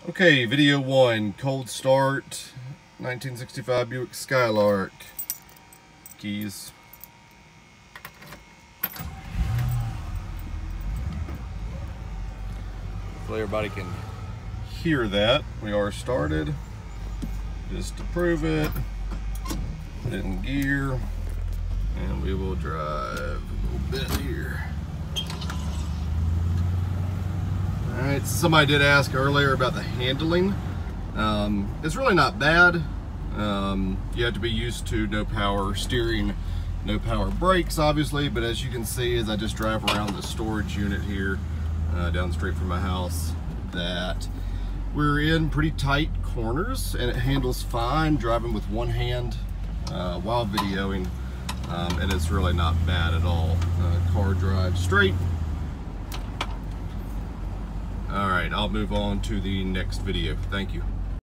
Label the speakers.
Speaker 1: Okay, video 1, cold start, 1965 Buick Skylark. Keys. Hopefully everybody can hear that. We are started. Just to prove it, put it in gear, and we will drive a little bit here. Alright, somebody did ask earlier about the handling. It's really not bad. You have to be used to no power steering, no power brakes obviously, but as you can see as I just drive around the storage unit here down the street from my house, that we're in pretty tight corners and it handles fine driving with one hand while videoing, and it's really not bad at all. Car drives straight. All right, I'll move on to the next video. Thank you.